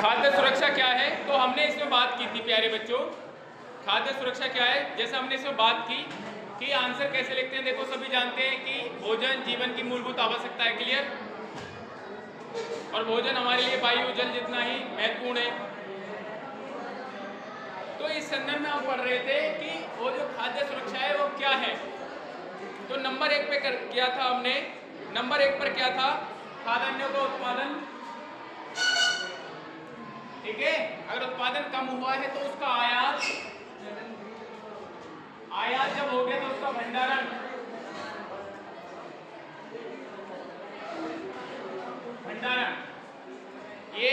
खाद्य सुरक्षा क्या है, तो हमने इसमें बात की थी प्यारे बच्चों। खाद्य सुरक्षा क्या है, जैसे हमने इसमें बात की कि आंसर कैसे लिखते हैं। देखो सभी जानते हैं कि भोजन जीवन की मूलभूत आवश्यकता है, क्लियर। और भोजन हमारे लिए वायु जल जितना ही महत्वपूर्ण है। तो इस संदर्भ में हम पढ़ रहे थे कि वो जो खाद्य सुरक्षा है वो क्या है। तो नंबर 1 पे किया था हमने। नंबर 1 पर क्या था, खाद्यान्नों का उत्पादन, ठीक है। अगर उत्पादन कम हुआ है तो उसका आयात, आयात जब हो गया तो उसका भंडारण, भंडारण, ये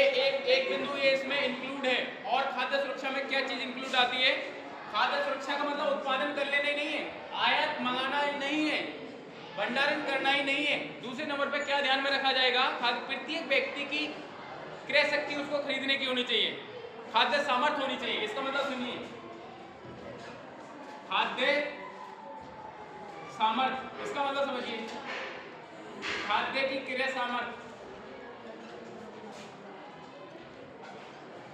एक बिंदु ये इसमें इंक्लूड है। और खाद्य सुरक्षा में क्या चीज इंक्लूड आती है, खाद्य सुरक्षा का मतलब उत्पादन कर लेना ही नहीं है, आयात मंगाना ही नहीं है, भंडारण करना ही नहीं है। दूसरे नंबर पे क्या ध्यान में रखा जाएगा, प्रत्येक व्यक्ति की क्रय शक्ति उसको खरीदने की होनी चाहिए, खाद्य सामर्थ्य होनी चाहिए। इसका मतलब सुनिए, खाद्य सामर्थ्य, इसका मतलब समझिए, खाद्य की क्रय सामर्थ्य,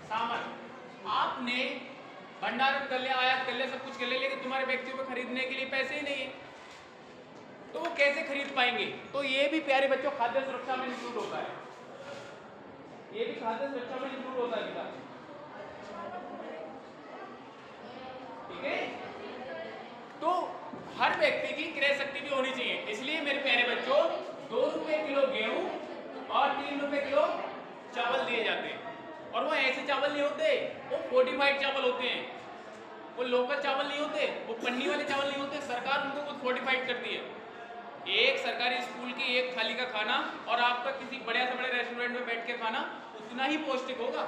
सामर्थ्य। आपने भंडारण कर लिया, आयात कर लिया, सब कुछ कर लिया, लेकिन तुम्हारे व्यक्तियों को खरीदने के लिए पैसे ही नहीं है, तो वो कैसे खरीद पाएंगे। तो ये भी प्यारे बच्चों खाद्य सुरक्षा में इंक्लूड होता है, ये भी खाद्य सुरक्षा में इंक्लूड होता है बेटा, ठीक है। तो हर व्यक्ति की क्रय शक्ति भी होनी चाहिए। इसलिए मेरे प्यारे बच्चों 2 रुपए किलो गेहूं और 3 रुपए किलो चावल दिए जाते हैं। और वो ऐसे चावल नहीं होते, वो फोर्टिफाइड चावल होते हैं, वो लोकल चावल नहीं होते, वो पन्नी वाले चावल नहीं होते, सरकार उनको खुद फोर्टिफाइड करती है। एक सरकारी स्कूल की एक थाली का खाना और आपका किसी बड़े से बड़े रेस्टोरेंट में बैठ के खाना उतना ही पौष्टिक होगा।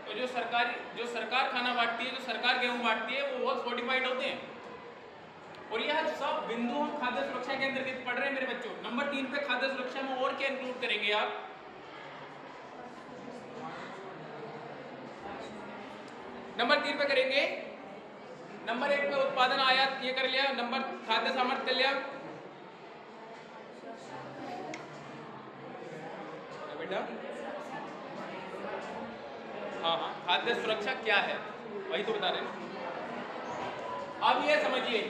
तो जो सरकार खाना बांटती है, जो सरकार गेहूं बांटती है, वो बहुत फोर्टिफाइड होते हैं। और यह सब बिंदु हम खाद्य सुरक्षा के अंतर्गत पढ़ रहे हैं मेरे बच्चों। नंबर 3 पे खाद्य सुरक्षा में और क्या इंक्लूड करेंगे आप, नंबर 3 पे करेंगे। नंबर 1 पे उत्पादन आयात ये कर लिया, नंबर खाद्य सामर्थ्य कर लिया बेटा। हाँ, खाद्य सुरक्षा क्या है वही तो बता रहे हैं। अब ये समझिए,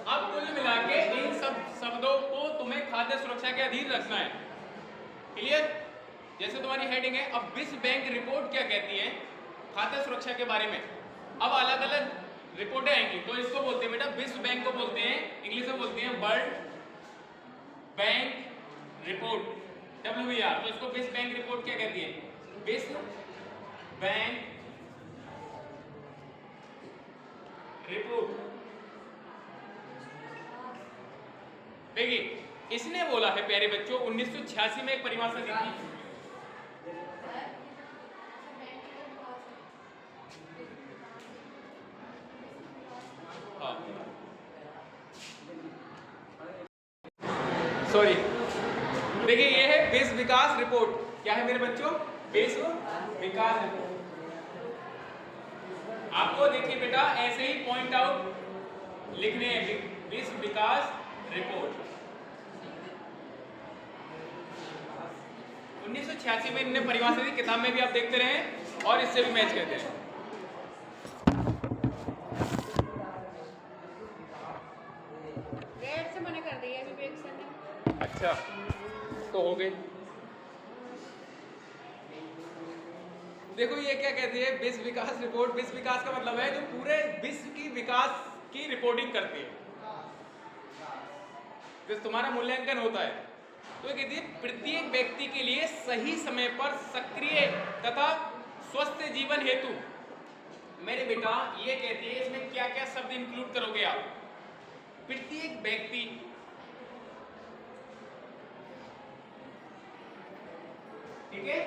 अब कुल मिला के इन सब शब्दों को तुम्हें खाद्य सुरक्षा के अधीन रखना है, क्लियर। जैसे तुम्हारी हेडिंग है, अब विश्व बैंक रिपोर्ट क्या कहती है खाद्य सुरक्षा के बारे में। अब अलग अलग रिपोर्टें आएंगी, तो इसको बोलते हैं बेटा, विश्व बैंक को बोलते हैं, इंग्लिश में बोलते हैं वर्ल्ड बैंक रिपोर्ट, WBR। तो इसको विश्व बैंक रिपोर्ट क्या कहती है, विश्व बैंक रिपोर्ट। देखिए, इसने बोला है प्यारे बच्चों 1986 में एक परिभाषा दी थी। सॉरी, देखिए ये है विश्व विकास रिपोर्ट। क्या है मेरे बच्चों, विश्व विकास रिपोर्ट। आपको देखिए बेटा ऐसे ही पॉइंट आउट लिखने हैं, विश्व विकास रिपोर्ट 1986 में इन्होंने परिभाषा दी, किताब में भी आप देखते रहे और इससे भी मैच करते हैं। से मना कर दिया विवेक सर ने। अच्छा, तो हो गई। देखो ये क्या कहती है, विश्व विकास रिपोर्ट। विश्व विकास का मतलब है जो पूरे विश्व की विकास की रिपोर्टिंग करती है, जो तुम्हारा मूल्यांकन होता है। तो कहती है प्रत्येक व्यक्ति के लिए सही समय पर सक्रिय तथा स्वस्थ जीवन हेतु। मेरे बेटा ये कहती है इसमें क्या क्या शब्द इंक्लूड करोगे आप, प्रत्येक व्यक्ति, ठीक है,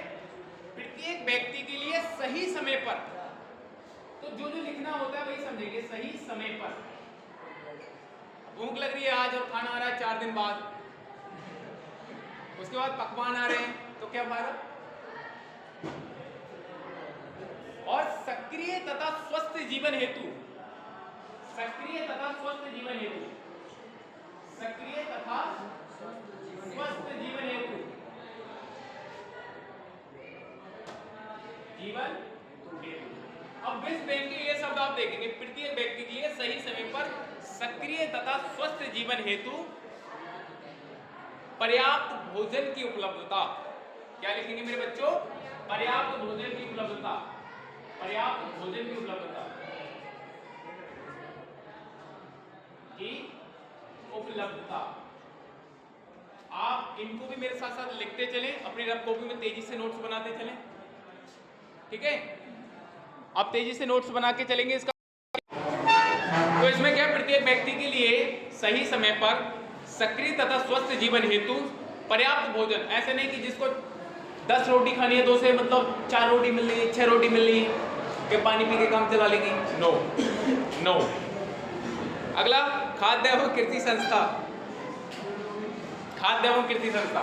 प्रत्येक व्यक्ति के लिए सही समय पर। तो जो जो लिखना होता है वही समझेंगे, सही समय पर। भूख लग रही है आज और खाना आ रहा है 4 दिन बाद, उसके बाद पकवान आ रहे हैं, तो क्या फायदा। और सक्रिय तथा स्वस्थ जीवन हेतु, सक्रिय तथा स्वस्थ जीवन हेतु, सक्रिय तथा स्वस्थ जीवन हेतु जीवन हेतु। अब विश्व बैंक के ये शब्द आप देखेंगे, प्रत्येक व्यक्ति के लिए सही समय पर सक्रिय तथा स्वस्थ जीवन हेतु पर्याप्त भोजन की उपलब्धता। क्या लिखेंगे मेरे बच्चों? पर्याप्त भोजन की उपलब्धता, पर्याप्त भोजन की उपलब्धता की उपलब्धता। आप इनको भी मेरे साथ साथ लिखते चलें, अपनी रफ कॉपी में तेजी से नोट्स बनाते चलें, ठीक है? आप तेजी से नोट्स बना के चलेंगे इसका। तो इसमें क्या, प्रत्येक व्यक्ति के लिए सही समय पर सक्रिय तथा स्वस्थ जीवन हेतु पर्याप्त भोजन। ऐसे नहीं कि जिसको 10 रोटी खानी है तो उसे मतलब 4 रोटी मिल रही है, 6 रोटी मिल रही है कि पानी पी के काम चला लेंगे। No no. अगला, खाद्य एवं कृषि संस्था। खाद्य एवं कृषि संस्था,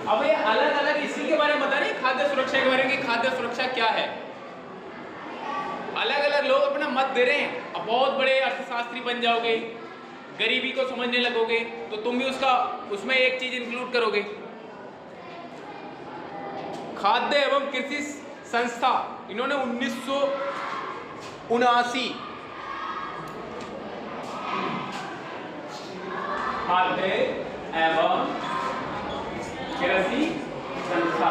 अब ये अलग अलग इसी के बारे में बता रहे हैं, खाद्य सुरक्षा के बारे में कि खाद्य सुरक्षा क्या है। अलग अलग लोग अपना मत दे रहे हैं। अब बहुत बड़े अर्थशास्त्री बन जाओगे, गरीबी को समझने लगोगे, तो तुम भी उसमें एक चीज इंक्लूड करोगे। खाद्य एवं कृषि संस्था, इन्होंने 1979 खाद्य एवं कृषि संस्था,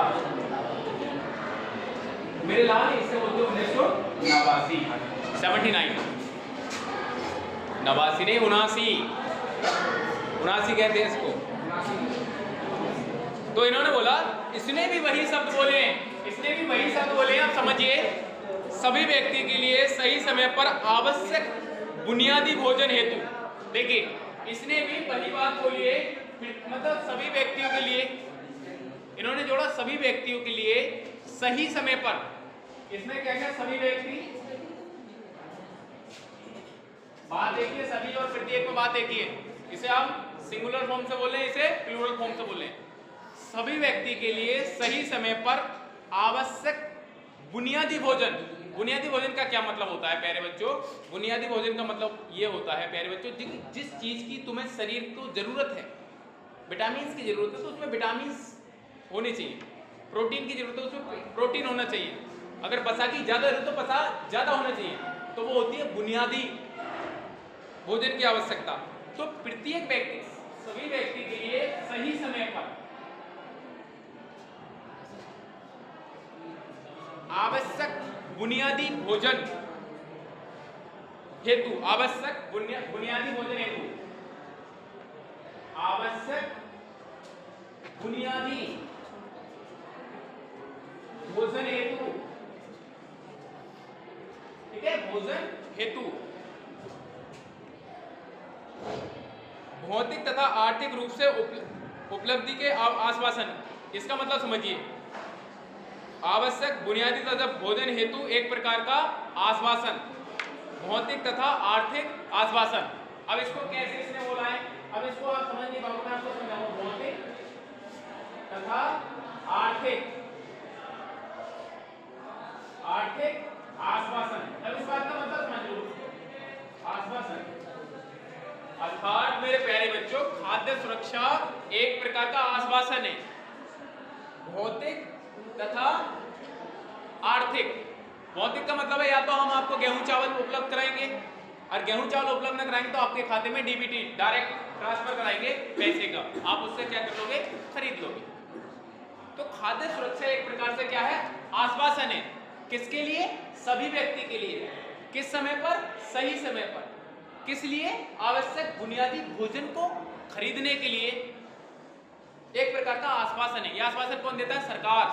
मेरे लाल इससे बोलते 1989, 79, 89 नहीं 79 कहते हैं इसको। तो इन्होंने बोला, इसने भी वही शब्द बोले हैं, इसने भी वही शब्द बोले हैं। आप समझिए, सभी व्यक्ति के लिए सही समय पर आवश्यक बुनियादी भोजन हेतु। देखिए, इसने भी वही बात बोली है, मतलब सभी व्यक्तियों के लिए इन्होंने जोड़ा, सभी व्यक्तियों के लिए सही समय पर। इसमें क्या क्या, सभी व्यक्ति, बात एक ही है, सभी और प्रत्येक में बात एक ही है। इसे हम सिंगुलर फॉर्म से बोले, इसे प्लूरल फॉर्म से बोले। सभी व्यक्ति के लिए सही समय पर आवश्यक बुनियादी भोजन। बुनियादी भोजन का क्या मतलब होता है प्यारे बच्चों? बुनियादी भोजन का मतलब ये होता है प्यारे बच्चों, जिस चीज की तुम्हें शरीर को जरूरत है, विटामिन की जरूरत है तो उसमें विटामिन होने चाहिए, प्रोटीन की जरूरत है उसमें प्रोटीन होना चाहिए, अगर वसा की ज्यादा जरूरत तो वसा ज्यादा होना चाहिए, तो वो होती है बुनियादी भोजन की आवश्यकता। तो प्रत्येक व्यक्ति, सभी व्यक्ति के लिए सही समय पर आवश्यक बुनियादी भोजन हेतु, आवश्यक बुनियादी भोजन हेतु, आवश्यक बुनियादी भोजन हेतु, ठीक है, भोजन हेतु भौतिक तथा आर्थिक रूप से उपलब्धि के आश्वासन। इसका मतलब समझिए, आवश्यक बुनियादी तथा भोजन हेतु एक प्रकार का आश्वासन, भौतिक तथा आर्थिक आश्वासन। अब इसको कैसे इसने बोला है, अब इसको आप समझ नहीं पाओगे, मैं आपको समझाऊंगा। भौतिक तथा आर्थिक आश्वासन। अब इस बात का मतलब समझ लो, आश्वासन अर्थात मेरे प्यारे बच्चों, खाद्य सुरक्षा एक प्रकार का आश्वासन है, भौतिक तथा आर्थिक। भौतिक का मतलब है या तो हम आपको गेहूं चावल उपलब्ध कराएंगे, और गेहूं चावल उपलब्ध न कराएंगे तो आपके खाते में डीबीटी डायरेक्ट ट्रांसफर कराएंगे पैसे का, आप उससे क्या कर लोगे, खरीद लोगे। तो खाद्य सुरक्षा एक प्रकार से क्या है, आश्वासन है। किसके लिए? सभी व्यक्ति के लिए। किस समय पर? सही समय पर। किस लिए? आवश्यक बुनियादी भोजन को खरीदने के लिए एक प्रकार का आश्वासन है। यह आश्वासन कौन देता है? सरकार।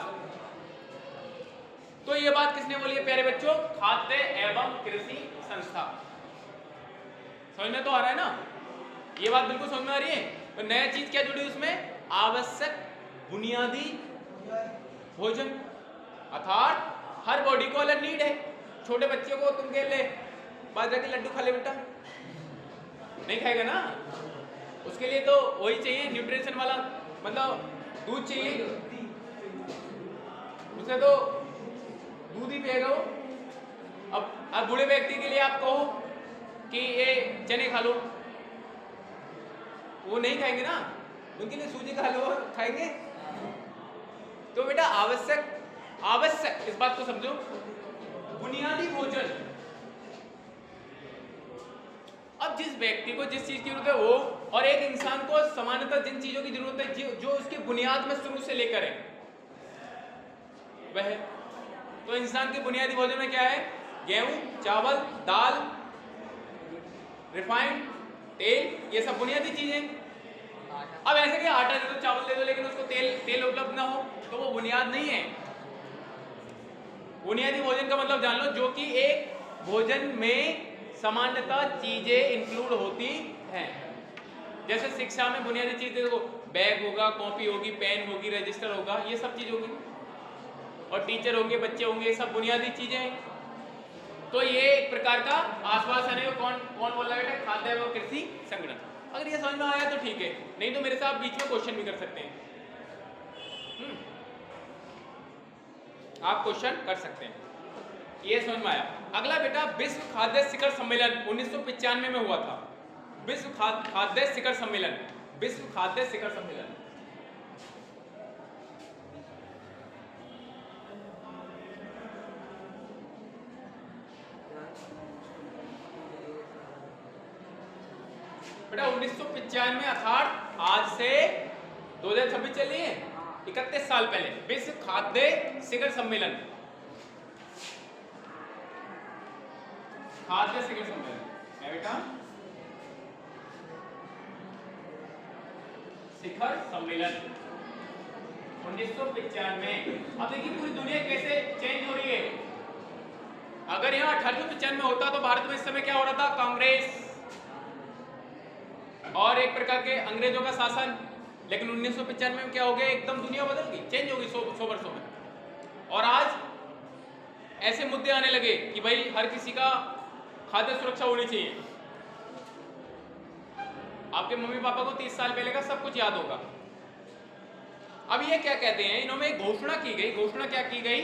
तो ये बात किसने बोली है प्यारे बच्चों? खाद्य एवं कृषि संस्था। समझ में तो आ रहा है ना? ये बात बिल्कुल समझ में आ रही है। तो नया चीज क्या जुड़ी उसमें? आवश्यक बुनियादी भोजन, अर्थात हर बॉडी को अलग नीड है। छोटे बच्चे को तुम कह ले बाजरा के लड्डू खा ले बेटा, नहीं खाएगा ना, उसके लिए तो वही चाहिए न्यूट्रिशन वाला, मतलब दूध चाहिए, उसे तो दूध ही पिएगा वो। अब बूढ़े व्यक्ति के लिए आप कहो कि ये चने खा लो, वो नहीं खाएंगे ना, उनके लिए सूजी खा लो, खाएंगे। तो बेटा आवश्यक, इस बात को समझो, बुनियादी भोजन। अब जिस व्यक्ति को जिस चीज की जरूरत है वो, और एक इंसान को सामान्यतः जिन चीजों की जरूरत है जो उसकी बुनियाद में शुरू से लेकर है वह, तो इंसान के बुनियादी भोजन में क्या है? गेहूं, चावल, दाल, रिफाइंड तेल, ये सब बुनियादी चीजें। अब ऐसे कि आटा दे दो, चावल दे दो, लेकिन उसको तेल उपलब्ध ना हो तो वो बुनियाद नहीं है। बुनियादी भोजन का मतलब जान लो, जो कि एक भोजन में सामान्यतः चीजें इंक्लूड होती हैं। जैसे शिक्षा में बुनियादी चीजें देखो, बैग होगा, कॉपी होगी, पेन होगी, रजिस्टर होगा, ये सब चीज होगी, और टीचर होंगे, बच्चे होंगे, ये सब बुनियादी चीजें हैं। तो ये एक प्रकार का आश्वासन है। कौन बोल रहा है बेटा? खाद्य एवं कृषि संगठन। अगर ये समझ में आया तो ठीक है, नहीं तो मेरे साथ बीच में क्वेश्चन भी कर सकते हैं। आप क्वेश्चन कर सकते हैं, ये समझ में आया। अगला बेटा, विश्व खाद्य शिखर सम्मेलन 1995 में हुआ था। विश्व खाद्य शिखर सम्मेलन, विश्व खाद्य शिखर सम्मेलन। बेटा 1995 अर्थात आज से 2026 चल रही है, 31 साल पहले विश्व खाद्य शिखर सम्मेलन, खाद्य शिखर सम्मेलन है बेटा, शिखर सम्मेलन 1995। अब देखिए पूरी दुनिया कैसे चेंज हो रही है। अगर यहाँ 1895 में होता तो भारत में इस समय क्या हो रहा था? कांग्रेस और एक प्रकार के अंग्रेजों का शासन। लेकिन 1995 में क्या हो गया? एकदम दुनिया बदल गई, चेंज हो गई 100 वर्षों में। और आज ऐसे मुद्दे आने लगे कि भाई हर किसी का खाद्य सुरक्षा होनी चाहिए। आपके मम्मी पापा को 30 साल पहले का सब कुछ याद होगा। अब ये क्या कहते हैं, इन्होंने एक घोषणा की गई। घोषणा क्या की गई?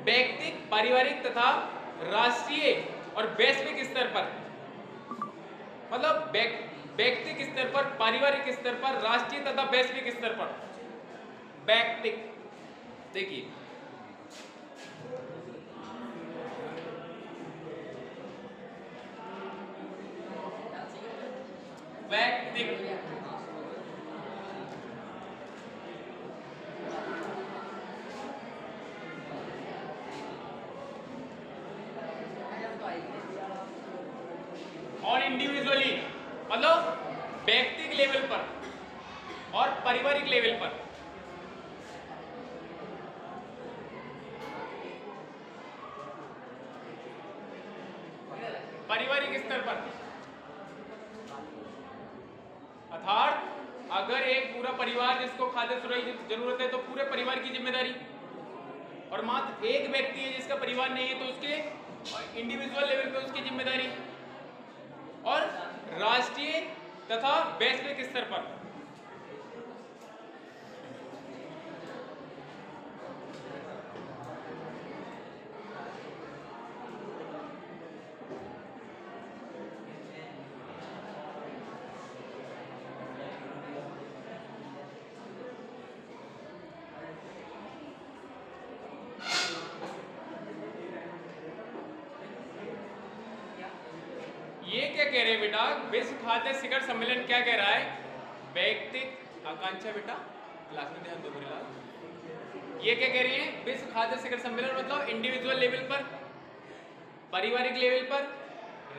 व्यक्तिगत, पारिवारिक तथा राष्ट्रीय और वैश्विक स्तर पर, मतलब व्यक्तिगत स्तर पर, पारिवारिक स्तर पर, राष्ट्रीय तथा वैश्विक स्तर पर। व्यक्तिगत, देखिए व्यक्तिगत, और इंडिविजुअली, मतलब व्यक्तिगत लेवल पर और पारिवारिक लेवल पर। पारिवारिक स्तर पर अर्थात अगर एक पूरा परिवार जिसको खाद्य सुरक्षा की जरूरत है तो पूरे परिवार की जिम्मेदारी, और मात्र एक व्यक्ति है जिसका परिवार नहीं है तो उसके इंडिविजुअल लेवल पे उसकी जिम्मेदारी, और राष्ट्रीय तथा वैश्विक स्तर पर। ये क्या कह रहे हैं बेटा? विश्व खाद्य शिखर सम्मेलन क्या कह रहा है? व्यक्तिगत आकांक्षा, बेटा क्लास में ध्यान दो मेरे लाल। ये क्या कह रही है? विश्व खाद्य शिखर सम्मेलन मतलब इंडिविजुअल लेवल पर, पारिवारिक लेवल पर,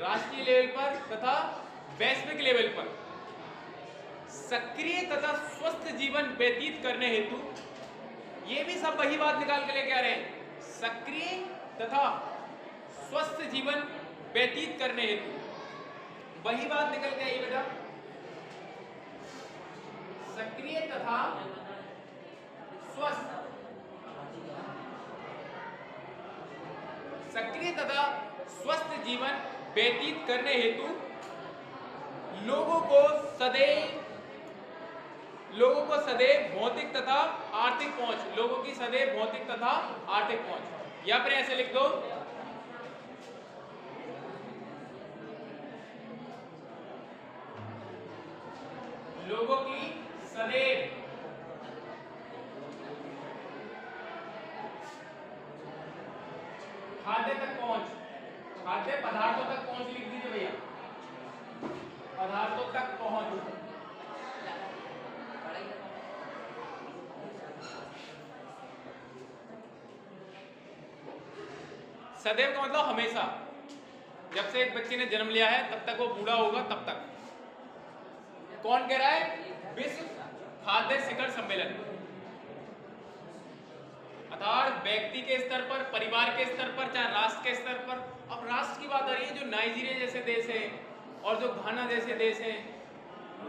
राष्ट्रीय लेवल पर तथा वैश्विक लेवल पर सक्रिय तथा स्वस्थ जीवन व्यतीत करने हेतु, ये भी सब वही बात निकाल के लेके आ रहे हैं, सक्रिय तथा स्वस्थ जीवन व्यतीत करने हेतु, वही बात निकल के आई बेटा, सक्रिय तथा स्वस्थ, सक्रिय तथा स्वस्थ जीवन व्यतीत करने हेतु लोगों को सदैव भौतिक तथा आर्थिक पहुंच, लोगों की सदैव भौतिक तथा आर्थिक पहुंच, या फिर ऐसे लिख दो, लोगों की सदैव खाद्य तक पहुंच, खाद्य पदार्थों तक पहुंच लिख दीजिए भैया, पदार्थों तक पहुंच। सदैव का मतलब हमेशा, जब से एक बच्चे ने जन्म लिया है तब तक वो बूढ़ा होगा तब तक। कौन कह रहा है? विश्व खाद्य शिखर सम्मेलन। अर्थात व्यक्ति के स्तर पर, परिवार के स्तर पर, चाहे राष्ट्र के स्तर पर। अब राष्ट्र की बात आ रही है, जो नाइजीरिया जैसे देश है और जो घाना जैसे देश है,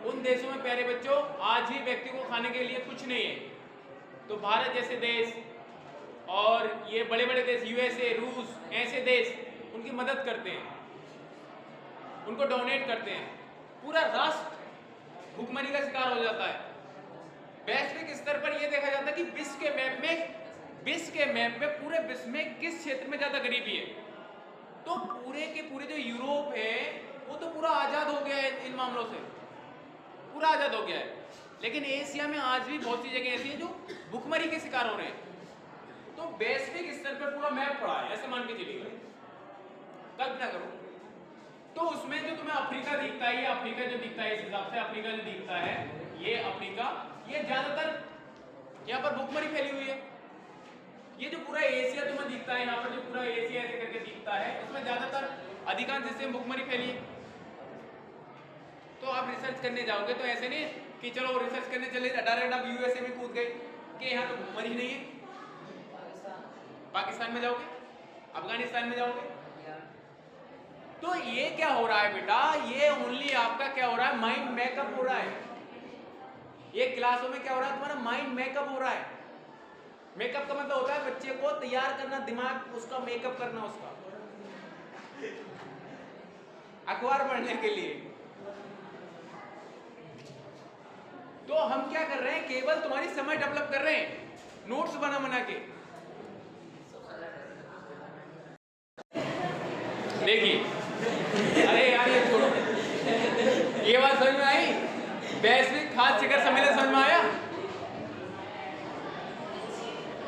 उन देशों में प्यारे बच्चों आज भी व्यक्ति को खाने के लिए कुछ नहीं है। तो भारत जैसे देश और ये बड़े बड़े देश, यूएसए, रूस, ऐसे देश उनकी मदद करते हैं, उनको डोनेट करते हैं। पूरा राष्ट्र भूखमरी का शिकार हो जाता है। वैश्विक स्तर पर यह देखा जाता है कि विश्व के मैप में पूरे विश्व में किस क्षेत्र में ज्यादा गरीबी है। तो पूरे के पूरे जो यूरोप है वो तो पूरा आजाद हो गया है, इन मामलों से पूरा आजाद हो गया है। लेकिन एशिया में आज भी बहुत सी जगह ऐसी है जो भूखमरी के शिकार हो रहे हैं। तो वैश्विक स्तर पर पूरा मैप पड़ा है, ऐसे मान के चलिएगा, कल्पना करो। तो उसमें जो तुम्हें अफ्रीका दिखता है, ये अफ्रीका जो दिखता है, इस हिसाब से अफ्रीका जो दिखता है, ये अफ्रीका, ये ज्यादातर यहाँ पर भूखमरी फैली हुई है। ये जो पूरा एशिया तुम्हें दिखता है, यहाँ पर जो पूरा एशिया ऐसे करके दिखता है, उसमें ज्यादातर अधिकांश हिस्से में भूखमरी फैली है। तो आप रिसर्च करने जाओगे तो ऐसे नहीं कि चलो रिसर्च करने चले डायरेक्ट आप यूएसए में कूद गए कि यहाँ तो भूखमरी नहीं है। पाकिस्तान में जाओगे, अफगानिस्तान में जाओगे, तो ये क्या हो रहा है बेटा? ये ओनली आपका क्या हो रहा है? माइंड मेकअप हो रहा है। ये क्लासों में क्या हो रहा है? तुम्हारा माइंड मेकअप हो रहा है। मेकअप का मतलब होता है बच्चे को तैयार करना, दिमाग उसका मेकअप करना, उसका अखबार पढ़ने के लिए। तो हम क्या कर रहे हैं? केवल तुम्हारी समझ डेवलप कर रहे हैं, नोट्स बना बना के। देखिए, अरे यार ये छोड़ो, ये बात समझ में आई? वैश्विक खाद्य शिखर सम्मेलन समझ में आया?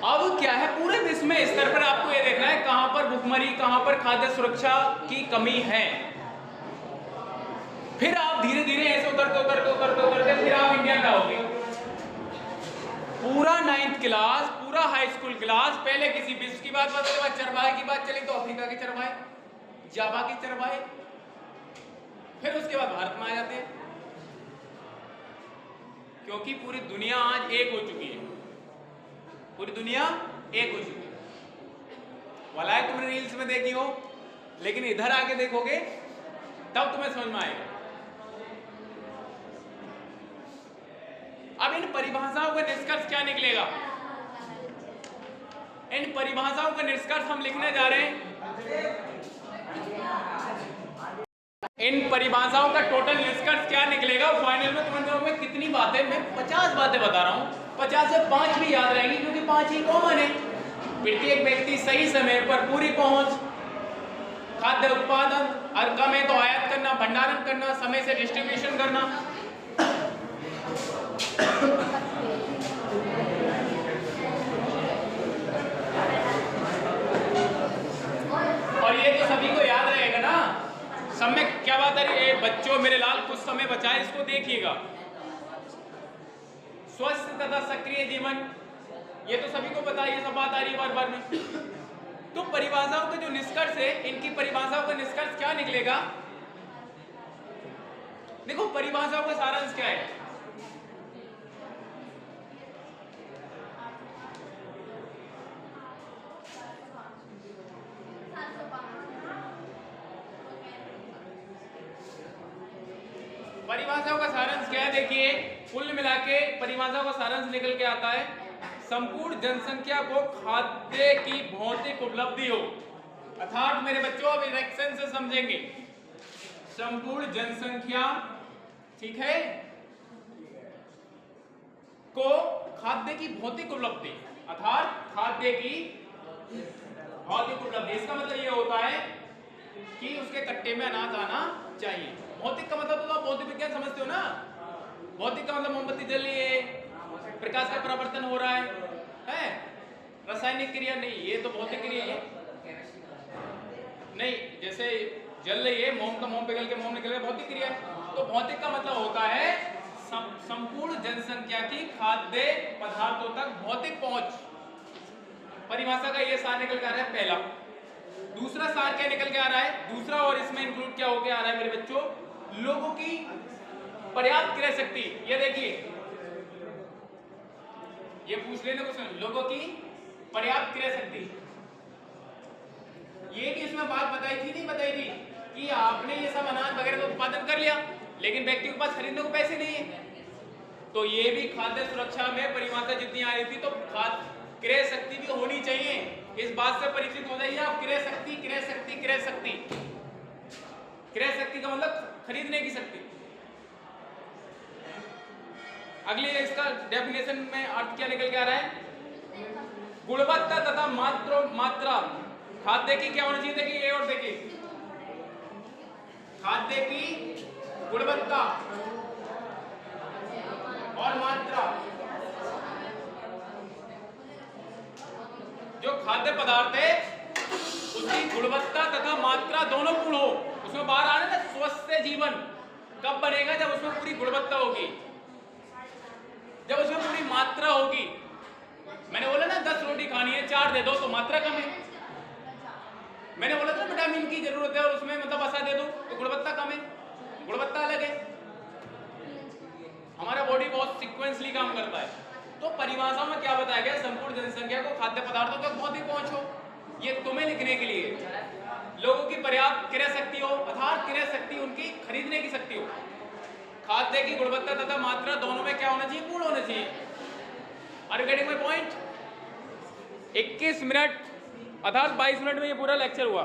अब क्या है, पूरे विश्व में स्तर पर आपको ये देखना है कहां पर भूखमरी, कहां पर खाद्य सुरक्षा की कमी है। फिर आप धीरे धीरे ऐसे उतरते फिर आप इंडिया में आओगे। पूरा 9th क्लास, पूरा हाई स्कूल क्लास, पहले किसी विश्व की बात, उसके बाद चरवाहे की बात चली तो अफ्रीका के चरवाहे, जावा के चरवाहे, फिर उसके बाद भारत में आ जाते हैं। क्योंकि पूरी दुनिया आज एक हो चुकी है, पूरी दुनिया एक हो चुकी है। वाला है तुमने रील्स में देखी हो, लेकिन इधर आके देखोगे तब तुम्हें समझ में आएगा। अब इन परिभाषाओं का निष्कर्ष क्या निकलेगा? इन परिभाषाओं का निष्कर्ष हम लिखने जा रहे हैं। इन परिभाषाओं का टोटल निष्कर्ष क्या निकलेगा फाइनल में? तुम्हारे दिमाग में कितनी बातें, मैं 50 बातें बता रहा हूं, 50 से 5 भी याद रहेंगी क्योंकि 5 ही कॉमन है। प्रत्येक व्यक्ति सही समय पर पूरी पहुंच, खाद्य उत्पादन, और कम है तो आयात करना, भंडारण करना, समय से डिस्ट्रीब्यूशन करना। और ये तो सभी को याद रहेगा ना। समय क्या बात है बच्चों, मेरे लाल कुछ समय बचा है, इसको देखिएगा। स्वस्थ तथा सक्रिय जीवन, ये तो सभी को पता है, ये सब बात आ रही है बार बार में। तो परिभाषाओं का जो निष्कर्ष है, इनकी परिभाषाओं का निष्कर्ष क्या निकलेगा? देखो परिभाषाओं का सारांश क्या है? परिभाषाओं का सारांश क्या है? देखिए, कुल मिला के परिभाषाओं का सारांश निकल के आता है, संपूर्ण जनसंख्या को खाद्य की भौतिक उपलब्धि हो। अर्थात मेरे बच्चों अब इरेक्शन से समझेंगे, संपूर्ण जनसंख्या, ठीक है, को खाद्य की भौतिक उपलब्धि, अर्थात खाद्य की भौतिक उपलब्धि। इसका मतलब ये होता है कि उसके कट्टे में अनाज आना चाहिए। भौतिक का मतलब तो आप भौतिक विज्ञान समझते हो ना। भौतिक का मतलब मोमबत्ती जल रही है, प्रकाश का परावर्तन हो रहा है, रासायनिक क्रिया नहीं, ये तो भौतिक क्रिया है। नहीं, जैसे जल रही है, मोम का मोम पिघल के मोम निकल गया, भौतिक क्रिया है। तो भौतिक का मतलब होता है संपूर्ण जनसंख्या की खाद्य पदार्थों तक भौतिक पहुंच। परिभाषा का ये सार निकल के आ रहा है पहला। दूसरा सार क्या निकल के आ रहा है, दूसरा और इसमें इंक्लूड क्या होके आ रहा है मेरे बच्चों, लोगों की पर्याप्त क्रय शक्ति। ये देखिए, ये पूछ लेने क्वेश्चन, लोगों की पर्याप्त क्रय शक्ति। ये भी इसमें बात बताई थी, नहीं बताई थी कि आपने ये सब अनाज वगैरह का उत्पादन कर लिया, लेकिन व्यक्ति के पास खरीदने को पैसे नहीं है। तो ये भी खाद्य सुरक्षा में परिभाषा जितनी आ रही थी, तो क्रय शक्ति भी होनी चाहिए। इस बात से परिचित हो जाइए आप, क्रय शक्ति क्रय शक्ति क्रय शक्ति। क्रय शक्ति का मतलब खरीदने की शक्ति। अगली इसका डेफिनेशन में अर्थ क्या निकल के आ रहा है, गुणवत्ता तथा मात्रा। खाद्य की क्या होनी चाहिए, देखिए ये और देखिए, खाद्य की गुणवत्ता और मात्रा। जो खाद्य पदार्थ है उसकी गुणवत्ता तथा मात्रा दोनों पूर्ण हो। उसमें बाहर आ रहा है ना, स्वस्थ जीवन कब बनेगा, जब उसमें पूरी गुणवत्ता होगी, जब उसमें पूरी मात्रा होगी। मैंने बोला ना 10 रोटी खानी है, 4 दे दो तो मात्रा कम है। मैंने बोला था विटामिन की जरूरत है और उसमें मतलब वसा दे दो तो गुणवत्ता कम है, गुणवत्ता अलग है। हमारा बॉडी बहुत सीक्वेंसली काम करता है। तो परिभाषा में क्या बताया गया, संपूर्ण जनसंख्या को खाद्य पदार्थों तक भौतिक पहुंच हो। ये तुम्हें लिखने के लिए, लोगों की पर्याप्त क्रय शक्ति हो, अर्थात क्रय शक्ति उनकी खरीदने की शक्ति हो। खाद्य की गुणवत्ता तथा मात्रा दोनों में क्या होना चाहिए, पूर्ण होना चाहिए। Are you getting my point? 21 minute अर्थात 22 मिनट में ये पूरा लेक्चर हुआ।